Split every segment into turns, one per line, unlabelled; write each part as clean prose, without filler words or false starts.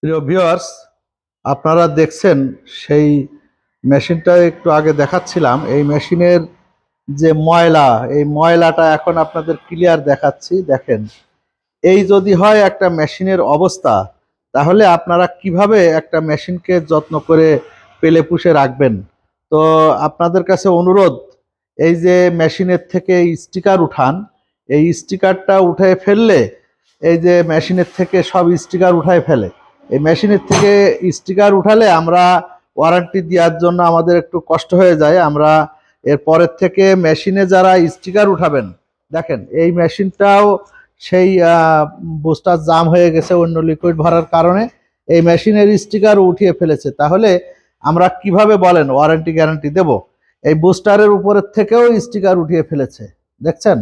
প্রিয় ভিউয়ার্স, আপনারা দেখছেন সেই মেশিনটা একটু আগে দেখাচ্ছিলাম। এই মেশিনের যে ময়লা, এই ময়লাটা এখন আপনাদের ক্লিয়ার দেখাচ্ছি। দেখেন, এই যদি হয় একটা মেশিনের অবস্থা, তাহলে আপনারা কিভাবে একটা মেশিনকে যত্ন করে পেলে পুষে রাখবেন। তো আপনাদের কাছে অনুরোধ, এই যে মেশিনের থেকে স্টিকার উঠান, এই স্টিকারটা উঠে ফেললে, এই যে মেশিনের থেকে সব স্টিকার উঠায় ফেলে, এই মেশিনের থেকে স্টিকার উঠালে আমরা ওয়ারেন্টি দেওয়ার জন্য আমাদের একটু কষ্ট হয়ে যায়। আমরা এর পরের থেকে মেশিনে যারা স্টিকার উঠাবেন, দেখেন এই মেশিনটাও সেই বুস্টার জাম হয়ে গেছে অন্য লিকুইড ভরার কারণে, এই মেশিনের স্টিকার উঠিয়ে ফেলেছে। তাহলে আমরা কিভাবে বলেন ওয়ারেন্টি গ্যারান্টি দেব? এই বুস্টারের উপরের থেকেও স্টিকার উঠিয়ে ফেলেছে, দেখছেন।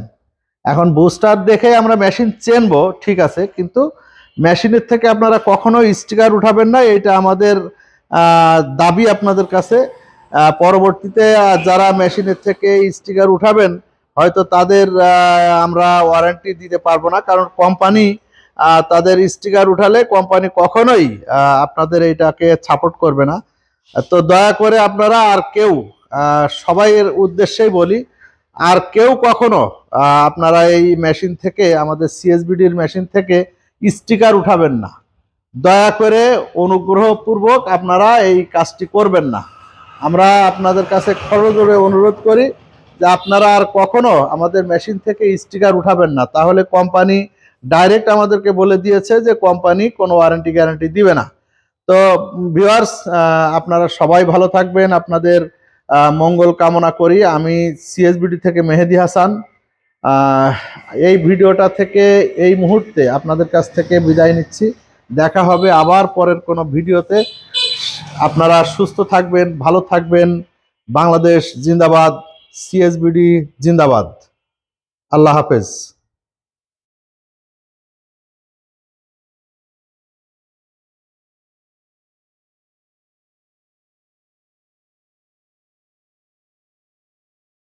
এখন বুস্টার দেখে আমরা মেশিন চেনবো, ঠিক আছে, কিন্তু মেশিনের থেকে আপনারা কখনো স্টিকার উঠাবেন না, এটা আমাদের দাবি আপনাদের কাছে। পরবর্তীতে যারা মেশিনের থেকে স্টিকার উঠাবেন, হয়তো তাদের আমরা ওয়ারেন্টি দিতে পারবো না, কারণ কোম্পানি তাদের স্টিকার উঠালে কোম্পানি কখনোই আপনাদের এইটাকে সাপোর্ট করবে না। তো দয়া করে আপনারা আর কেউ, সবাইয়ের উদ্দেশ্যেই বলি, আর কেউ কখনো আপনারা এই মেশিন থেকে, আমাদের সিএসবিডির মেশিন থেকে স্টিকার উঠাবেন না। দয়া করে অনুগ্রহপূর্বক আপনারা এই কাজটি করবেন না। আমরা আপনাদের কাছে খরজোরে অনুরোধ করি যে আপনারা আর কখনো আমাদের মেশিন থেকে স্টিকার উঠাবেন না। তাহলে কোম্পানি ডাইরেক্ট আমাদেরকে বলে দিয়েছে যে কোম্পানি কোনো ওয়ারেন্টি গ্যারান্টি দিবে না। তো ভিউয়ার্স, আপনারা সবাই ভালো থাকবেন, আপনাদের মঙ্গল কামনা করি। আমি সিএসবিডি থেকে মেহেদি হাসান এই ভিডিওটা থেকে এই মুহূর্তে আপনাদের কাছ থেকে বিদায় নিচ্ছি। দেখা হবে আবার পরের কোনো ভিডিওতে। আপনারা সুস্থ থাকবেন, ভালো থাকবেন। বাংলাদেশ জিন্দাবাদ, সিএসবিডি জিন্দাবাদ। আল্লাহ হাফেজ।